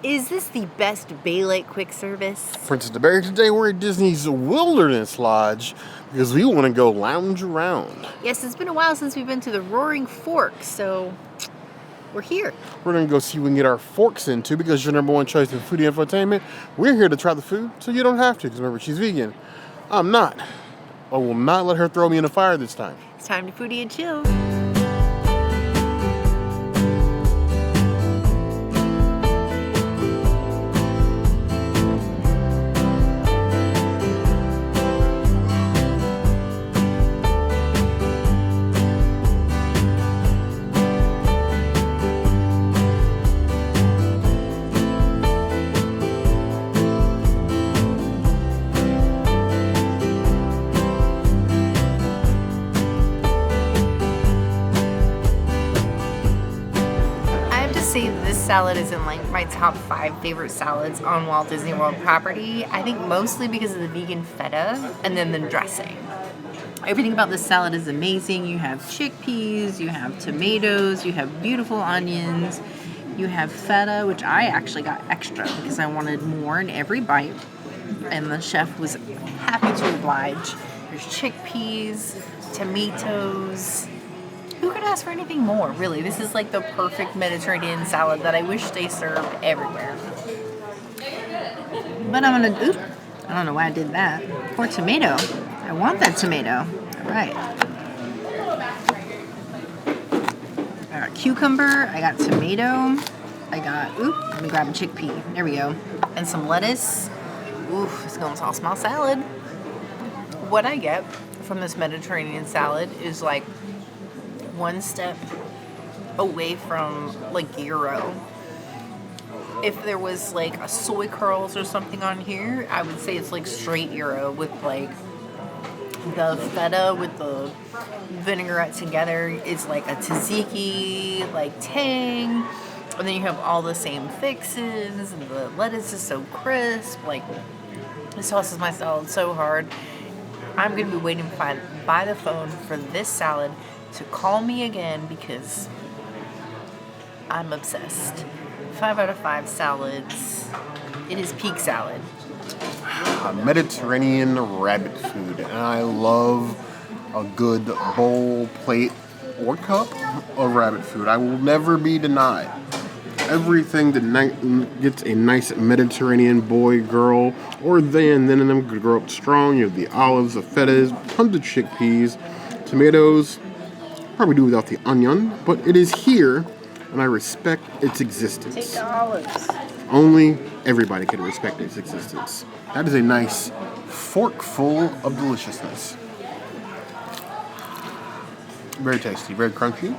Is this the best Bay Lake quick service? Princess DeBerry, today we're at Disney's Wilderness Lodge because we want to go lounge around. Yes, it's been a while since we've been to the Roaring Fork, so we're here. We're going to go see what we can get our forks into because your number one choice in foodie infotainment. We're here to try the food, so you don't have to because remember, she's vegan. I'm not. I will not let her throw me in the fire this time. It's time to foodie and chill. This salad is in like my top 5 favorite salads on Walt Disney World property. I think mostly because of the vegan feta and then the dressing. Everything about this salad is amazing. You have chickpeas, you have tomatoes, you have beautiful onions, you have feta, which I actually got extra because I wanted more in every bite. And the chef was happy to oblige. There's chickpeas, tomatoes. Who could ask for anything more, really? This is like the perfect Mediterranean salad that I wish they served everywhere. But I'm gonna, I don't know why I did that. Poor tomato. I want that tomato. All right. I got cucumber, I got tomato, I got, let me grab a chickpea. There we go. And some lettuce. It's gonna all smell salad. What I get from this Mediterranean salad is like one step away from like gyro. If there was like a soy curls or something on here, I would say it's like straight gyro with like the feta with the vinaigrette together is like a tzatziki like tang, and then you have all the same fixins and the lettuce is so crisp. Like, this tosses my salad so hard. I'm gonna be waiting by the phone for this salad to call me again because I'm obsessed. 5 out of 5 salads. It is peak salad. Mediterranean rabbit food, and I love a good bowl, plate, or cup of rabbit food. I will never be denied. Everything that gets a nice Mediterranean boy, girl, or then of them could grow up strong. You have the olives, the fetas, tons of chickpeas, tomatoes. Probably do without the onion, but it is here, and I respect its existence. Take the olives. Only everybody can respect its existence. That is a nice fork full of deliciousness. Very tasty, very crunchy.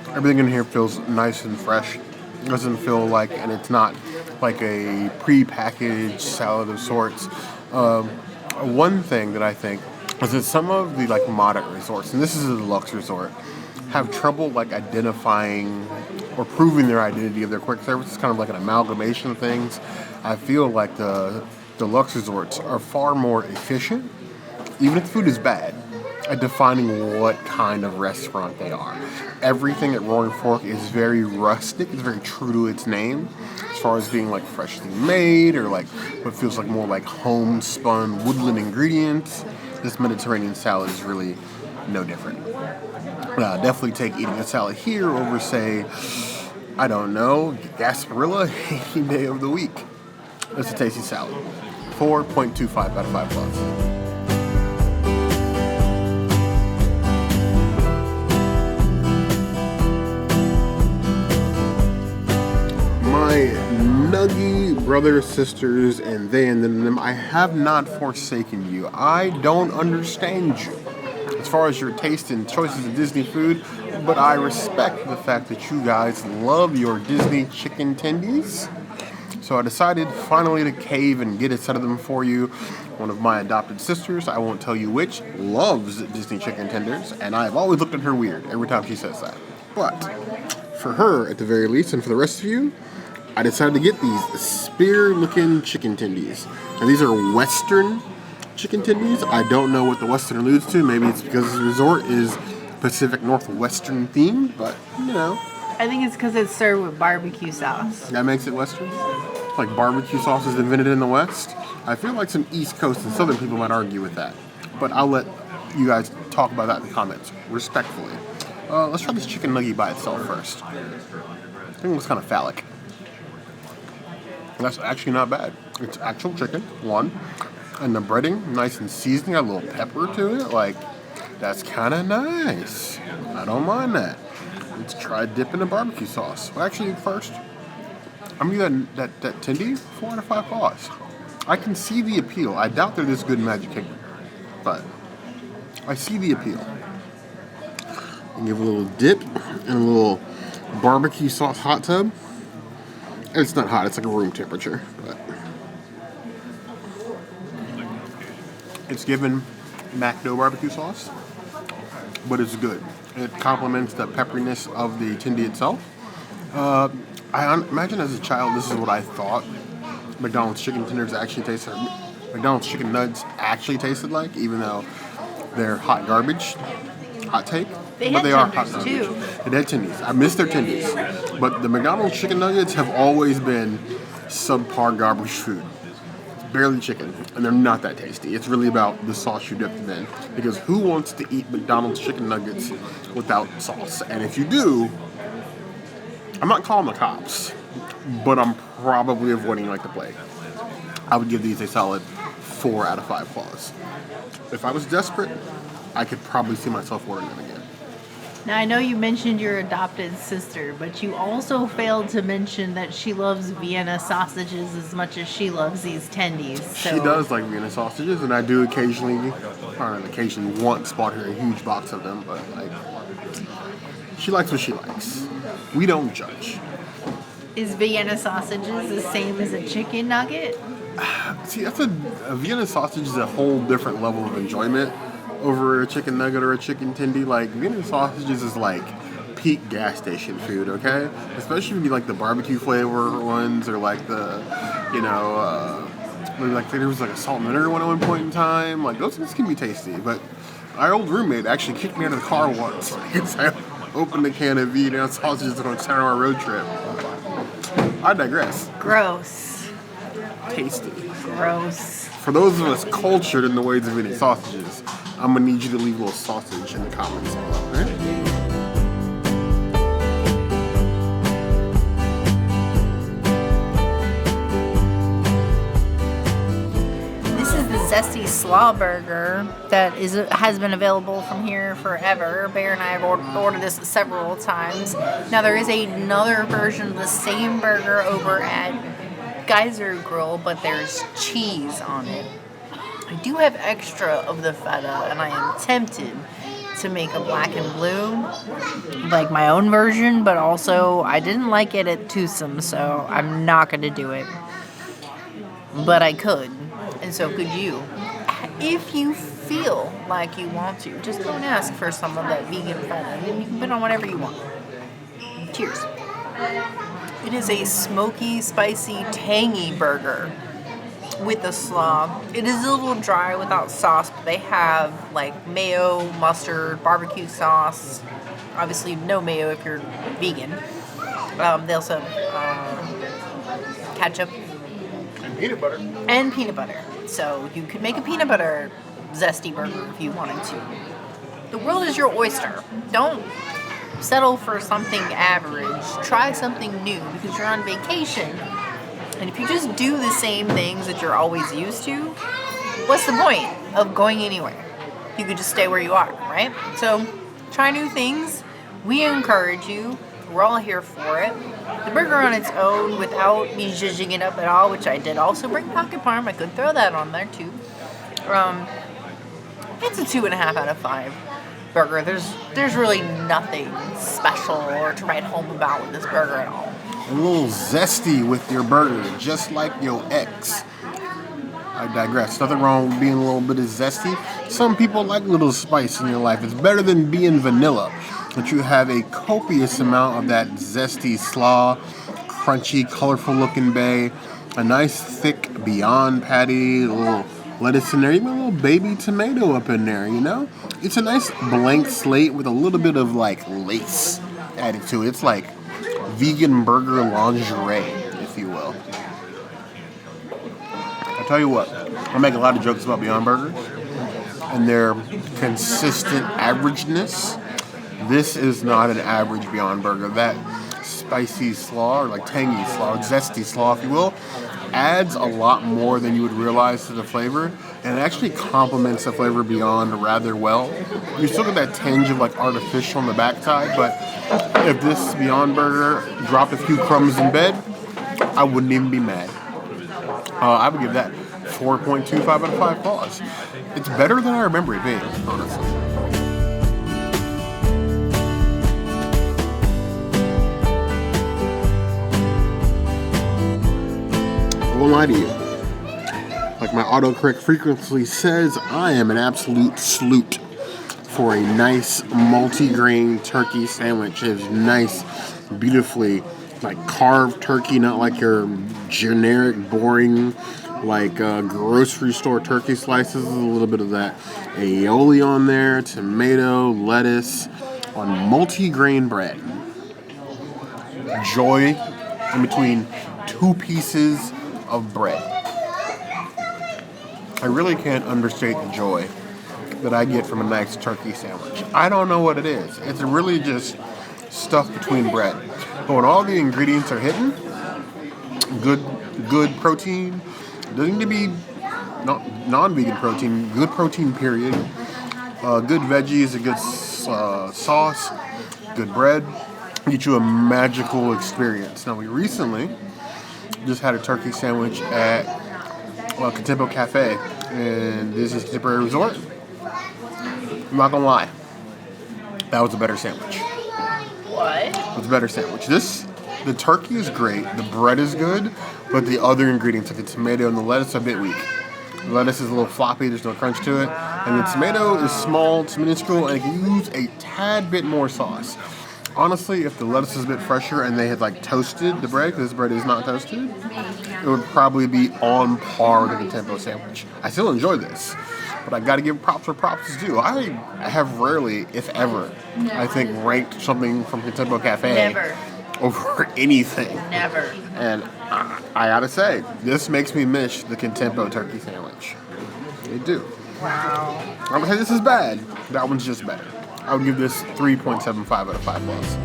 Everything in here feels nice and fresh. It doesn't feel like, and it's not like a pre-packaged salad of sorts. One thing that I think is that some of the like moderate resorts, and this is a deluxe resort, have trouble like identifying or proving their identity of their quick service. It's kind of like an amalgamation of things. I feel like the deluxe resorts are far more efficient, even if the food is bad, at defining what kind of restaurant they are. Everything at Roaring Fork is very rustic. It's very true to its name as far as being like freshly made or like what feels like more like homespun woodland ingredients. This Mediterranean salad is really no different. Definitely take eating a salad here over, say, I don't know, Gasparilla any day of the week. It's a tasty salad. 4.25 out of 5 plus. My nuggy brothers, sisters, and they and them, I have not forsaken you. I don't understand you as far as your taste and choices of Disney food, but I respect the fact that you guys love your Disney chicken tendies. So I decided finally to cave and get a set of them for you. One of my adopted sisters, I won't tell you which, loves Disney chicken tenders, and I've always looked at her weird every time she says that. But for her, at the very least, and for the rest of you, I decided to get these spear-looking chicken tendies. And these are Western chicken tendies. I don't know what the Western alludes to. Maybe it's because this resort is Pacific Northwestern themed, but, you know, I think it's because it's served with barbecue sauce. That makes it Western? Like barbecue sauce is invented in the West? I feel like some East Coast and Southern people might argue with that. But I'll let you guys talk about that in the comments, respectfully. Let's try this chicken nugget by itself first. I think it looks kind of phallic. That's actually not bad. It's actual chicken, one. And the breading, nice and seasoned, got a little pepper to it. Like, that's kind of nice. I don't mind that. Let's try dipping the barbecue sauce. Well, actually, first, I'm gonna give that tendy 4 out of 5 paws. I can see the appeal. I doubt they're this good in Magic Kingdom, but I see the appeal. And give a little dip and a little barbecue sauce hot tub. It's not hot, it's like a room temperature, but it's given Macdo barbecue sauce, but it's good. It complements the pepperiness of the tendy itself. I imagine as a child, this is what I thought McDonald's chicken tenders actually taste like. McDonald's chicken nuggets actually tasted like, even though they're hot garbage, hot take. They are hot garbage too. They had tendies. I miss their tendies. But the McDonald's chicken nuggets have always been subpar garbage food. It's barely chicken, and they're not that tasty. It's really about the sauce you dip them in. Because who wants to eat McDonald's chicken nuggets without sauce? And if you do, I'm not calling the cops, but I'm probably avoiding like the plague. I would give these a solid 4 out of 5 claws. If I was desperate, I could probably see myself ordering them again. Now, I know you mentioned your adopted sister, but you also failed to mention that she loves Vienna sausages as much as she loves these tendies. So. She does like Vienna sausages, and I do occasionally, once bought her a huge box of them, but like, she likes what she likes. We don't judge. Is Vienna sausages the same as a chicken nugget? See, that's a Vienna sausage is a whole different level of enjoyment over a chicken nugget or a chicken tendy. Like, Vienna sausages is like peak gas station food, okay? Especially when you like the barbecue flavor ones, or like the, like there was like a salt and vinegar one at one point in time. Like, those things can be tasty. But our old roommate actually kicked me out of the car once because I opened a can of Vienna sausages on our road trip. I digress. Gross. Tasty. Gross. For those of us cultured in the ways of eating sausages, I'm gonna need you to leave a little sausage in the comments below, right? This is the Zesty Slaw Burger that has been available from here forever. Bear and I have ordered this several times. Now there is another version of the same burger over at Geyser Grill, but there's cheese on it. I do have extra of the feta, and I am tempted to make a black and blue, like my own version, but also I didn't like it at Twosome, so I'm not going to do it. But I could, and so could you. If you feel like you want to, just go and ask for some of that vegan feta, and you can put on whatever you want. Cheers. It is a smoky, spicy, tangy burger with the slaw. It is a little dry without sauce, but they have like mayo, mustard, barbecue sauce. Obviously, no mayo if you're vegan. They also have ketchup And peanut butter. and peanut butter. So you could make a peanut butter zesty burger if you wanted to. The world is your oyster. Don't settle for something average. Try something new because you're on vacation. And if you just do the same things that you're always used to, what's the point of going anywhere? You could just stay where you are, right? So try new things. We encourage you. We're all here for it. The burger on its own, without me zhuzhing it up at all, which I did also bring pocket parm. I could throw that on there too. It's a 2.5 out of 5 burger. There's really nothing special or to write home about with this burger at all. A little zesty with your burger, just like your ex. I digress. Nothing wrong with being a little bit of zesty. Some people like a little spice in your life. It's better than being vanilla. But you have a copious amount of that zesty slaw, crunchy, colorful looking bay, a nice thick Beyond patty, a little lettuce in there, even a little baby tomato up in there, you know? It's a nice blank slate with a little bit of like lace added to it. It's like vegan burger lingerie, if you will. I tell you what, I make a lot of jokes about Beyond Burgers and their consistent averageness. This is not an average Beyond Burger. That spicy slaw, or like tangy slaw, zesty slaw, if you will, adds a lot more than you would realize to the flavor, and it actually complements the flavor Beyond rather well. You still get that tinge of like artificial on the backside, but if this Beyond Burger dropped a few crumbs in bed, I wouldn't even be mad. I would give that 4.25 out of 5 claws. It's better than I remember it being, honestly. I won't lie to you. Like my autocorrect frequently says, I am an absolute sleut for a nice multi-grain turkey sandwich. It's nice, beautifully like carved turkey, not like your generic, boring, like grocery store turkey slices. A little bit of that aioli on there, tomato, lettuce, on multi-grain bread. Joy in between two pieces of bread. I really can't understate the joy that I get from a nice turkey sandwich. I don't know what it is. It's really just stuff between bread. But when all the ingredients are hitting, good protein, doesn't need to be non-vegan protein, good protein period, good veggies, a good sauce, good bread, get you a magical experience. Now we recently just had a turkey sandwich at Contempo Cafe in Disney's Contemporary Resort. I'm not gonna lie, that was a better sandwich. What? It was a better sandwich. The turkey is great, the bread is good, but the other ingredients like the tomato and the lettuce are a bit weak. The lettuce is a little floppy, there's no crunch to it, and the tomato is small, it's minuscule, and it can use a tad bit more sauce. Honestly, if the lettuce is a bit fresher and they had like toasted the bread, because this bread is not toasted, it would probably be on par with a Contempo sandwich. I still enjoy this, but I gotta give props where props is due. I have rarely, if ever, I think ranked something from Contempo Cafe over anything. Never. And I gotta say, this makes me miss the Contempo turkey sandwich. It do. Wow. I'm gonna say this is bad. That one's just better. I would give this 3.75 out of 5 claws.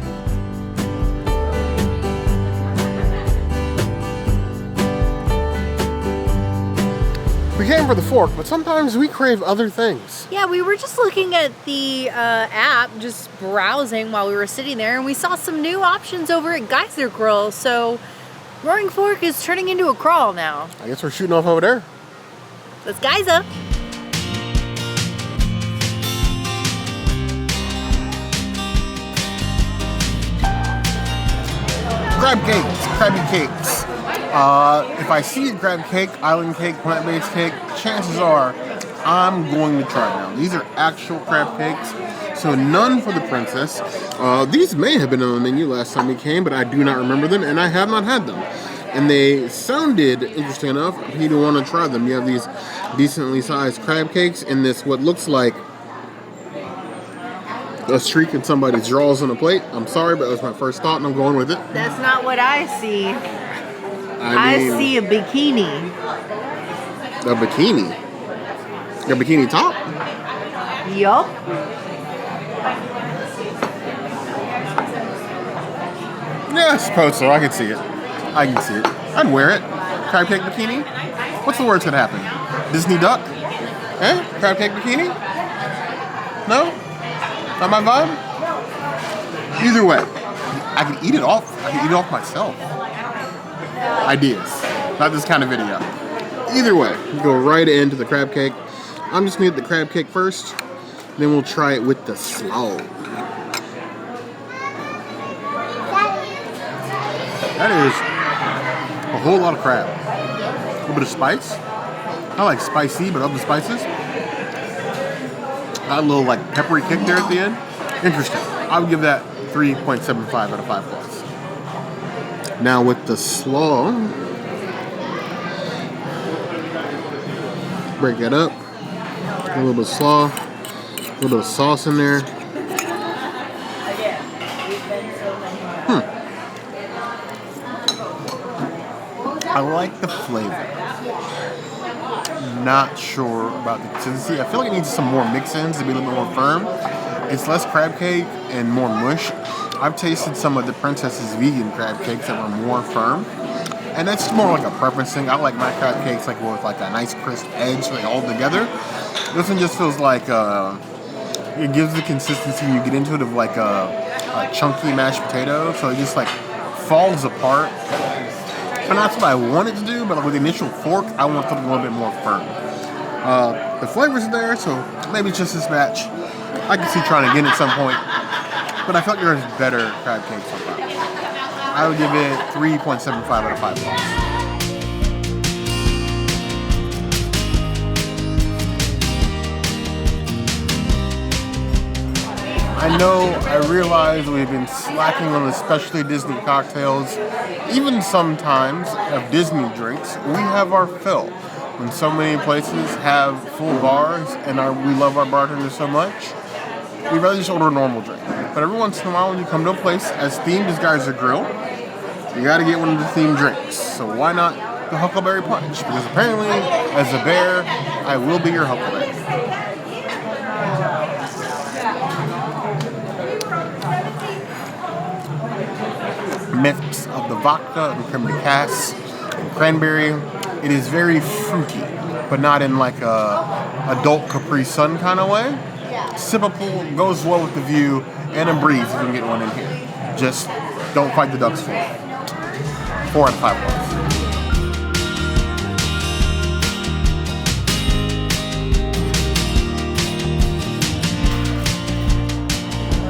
We came for the fork, but sometimes we crave other things. Yeah, we were just looking at the app, just browsing while we were sitting there, and we saw some new options over at Geyser Grill. So, Roaring Fork is turning into a crawl now. I guess we're shooting off over there. Let's Geyser. Crab cakes, crabby cakes. If I see a crab cake, island cake, plant-based cake, chances are I'm going to try them. These are actual crab cakes, so none for the princess. These may have been on the menu last time we came, but I do not remember them, and I have not had them. And they sounded interesting enough for me to want to try them. You have these decently sized crab cakes in this what looks like a streak in somebody's drawers on a plate. I'm sorry, but that was my first thought, and I'm going with it. That's not what I see. I mean, I see a bikini. A bikini? A bikini top? Yup. Yeah, I suppose so. I can see it. I can see it. I'd wear it. Crab cake bikini? What's the worst that happen? Disney duck? Eh? Crab cake bikini? No? Not my vibe? Either way, I can eat it off. I can eat it off myself. Ideas. Not this kind of video. Either way, we go right into the crab cake. I'm just gonna get the crab cake first, then we'll try it with the slaw. That is a whole lot of crab. A little bit of spice. I like spicy, but of the spices. Got a little like peppery kick there at the end. Interesting. I would give that 3.75 out of 5 claws. Now with the slaw, break that up. A little bit of slaw, a little bit of sauce in there. I like the flavor. Not sure about the consistency. I feel like it needs some more mix-ins to be a little bit more firm. It's less crab cake and more mush. I've tasted some of the Princess's vegan crab cakes that were more firm. And that's more like a preference thing. I like my crab cakes like with like a nice crisp edge, like all together. This one just feels like it gives the consistency you get into it of like a chunky mashed potato. So it just like falls apart. And that's what I wanted to do, but with the initial fork, I want something a little bit more firm. The flavor's there, so maybe it's just this batch. I can see trying again at some point, but I felt there's better crab cakes on top. I would give it 3.75 out of 5 bucks. I realize we've been slacking on especially Disney cocktails, even sometimes of Disney drinks. We have our fill. When so many places have full bars and we love our bartenders so much, we'd rather just order a normal drink. But every once in a while when you come to a place as themed as Geyser Grill, you gotta get one of the themed drinks. So why not the Huckleberry Punch? Because apparently, as a bear, I will be your Huckleberry. Mix of the vodka and creme de casse and cranberry. It is very fruity, but not in like a adult Capri Sun kind of way. Sippable, goes well with the view, and a breeze if you can get one in here. Just don't fight the ducks for it. 4 out of 5 bucks.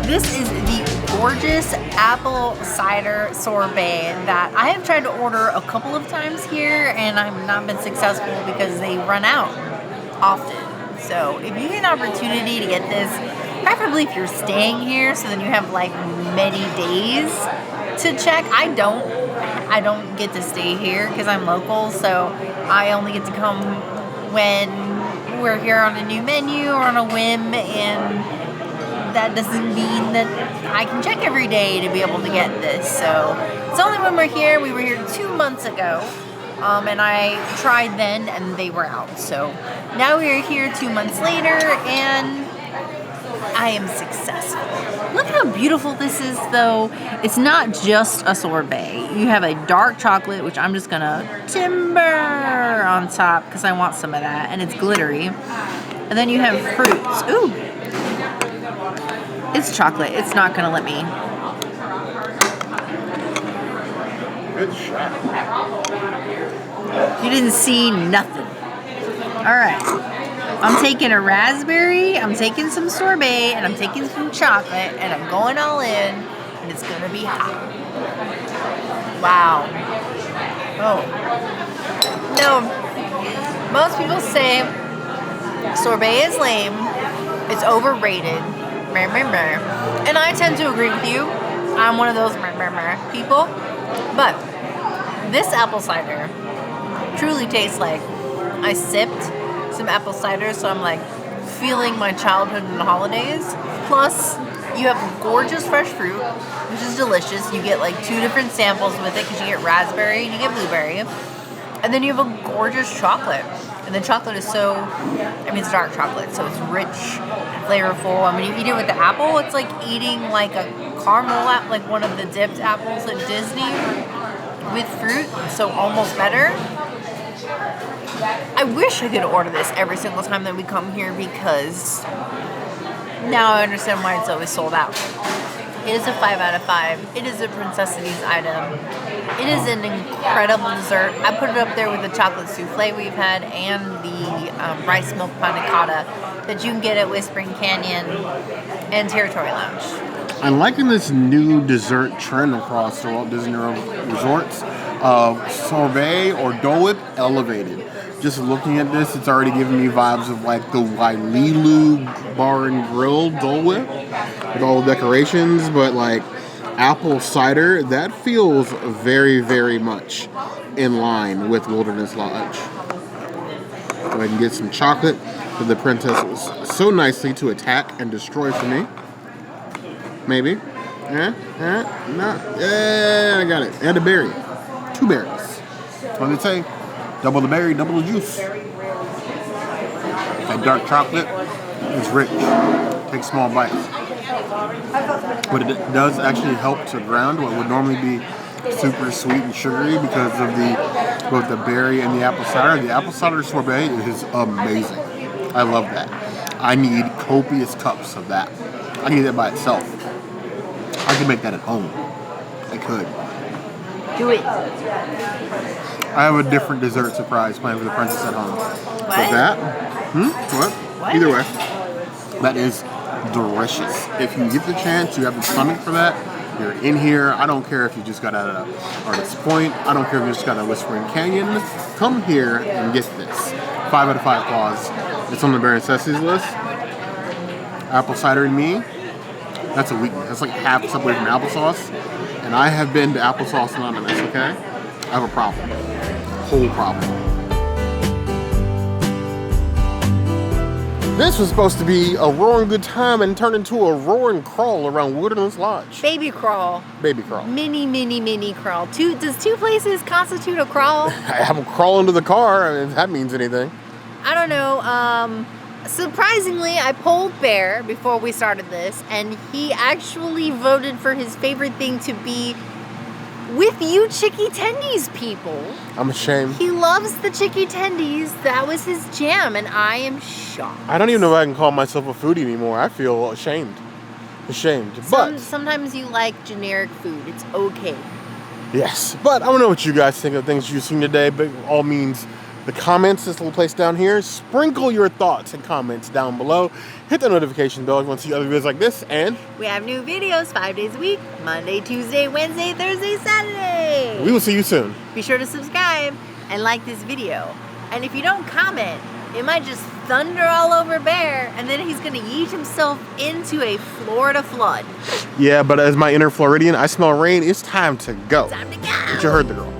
This is the gorgeous apple cider sorbet that I have tried to order a couple of times here and I've not been successful because they run out often. So if you get an opportunity to get this, preferably if you're staying here so then you have like many days to check. I don't get to stay here because I'm local, so I only get to come when we're here on a new menu or on a whim, and that doesn't mean that I can check every day to be able to get this. So it's only when we're here. We were here 2 months ago, and I tried then and they were out. So now we are here 2 months later and I am successful. Look how beautiful this is though. It's not just a sorbet. You have a dark chocolate, which I'm just gonna timber on top because I want some of that, and it's glittery. And then you have fruits. Ooh. It's chocolate. It's not gonna let me. Good shot. You didn't see nothing. All right. I'm taking a raspberry, I'm taking some sorbet, and I'm taking some chocolate, and I'm going all in, and it's gonna be hot. Wow. Oh. No. Most people say sorbet is lame, it's overrated, and I tend to agree with you. I'm one of those people, but this apple cider truly tastes like I sipped some apple cider, so I'm like feeling my childhood and the holidays. Plus, you have gorgeous fresh fruit, which is delicious. You get like 2 different samples with it because you get raspberry and you get blueberry. And then you have a gorgeous chocolate. And the chocolate is it's dark chocolate, so it's rich, flavorful. I mean, you eat it with the apple, it's like eating like a caramel apple, like one of the dipped apples at Disney with fruit, so almost better. I wish I could order this every single time that we come here because now I understand why it's always sold out. It is a 5 out of 5. It is a Princessities item. It is an incredible dessert. I put it up there with the chocolate souffle we've had and the rice milk panna cotta that you can get at Whispering Canyon and Territory Lounge. I'm liking this new dessert trend across the Walt Disney World resorts. Sorbet or Dole Whip elevated. Just looking at this, it's already giving me vibes of like the Waililu Bar and Grill Dole Whip with all the decorations, but like apple cider, that feels very, very much in line with Wilderness Lodge. Go ahead and get some chocolate that the princess so nicely to attack and destroy for me. Maybe. No. Yeah, I got it. And a berry. 2 berries. What did it say? Double the berry, double the juice. That dark chocolate is rich. Take small bites. But it does actually help to ground what would normally be super sweet and sugary because of both the berry and the apple cider. The apple cider sorbet is amazing. I love that. I need copious cups of that. I need that by itself. I could make that at home. I could. Do it. I have a different dessert surprise planned for the princess at home. What? But that, what? Either way, that is delicious. If you get the chance, you have the stomach for that, you're in here. I don't care if you just got out of Artist Point. I don't care if you just got out of Whispering Canyon. Come here and get this. 5 out of 5 claws. It's on the bare necessities list. Apple cider and me, that's a weakness. That's like half a step away from applesauce. And I have been to Applesauce Anonymous, okay? I have a problem. Whole problem. This was supposed to be a roaring good time and turned into a roaring crawl around Wilderness Lodge. Baby crawl. Baby crawl. Mini crawl. Does 2 places constitute a crawl? I have a crawl into the car, I mean, if that means anything. I don't know. Surprisingly, I polled Bear before we started this, and he actually voted for his favorite thing to be with you Chicky Tendies people. I'm ashamed. He loves the Chicky Tendies. That was his jam, and I am shocked. I don't even know if I can call myself a foodie anymore. I feel ashamed. But sometimes you like generic food. It's okay. yes, but I don't know what you guys think of things you've seen today, but all means the comments, this little place down here. Sprinkle your thoughts and comments down below. Hit the notification bell if you want to see other videos like this, and we have new videos 5 days a week, Monday, Tuesday, Wednesday, Thursday, Saturday. we will see you soon. Be sure to subscribe and like this video. And if you don't comment, it might just thunder all over Bear, and then he's gonna yeet himself into a Florida flood. Yeah, but as my inner Floridian, I smell rain. It's time to go. Time to go. But you heard the girl.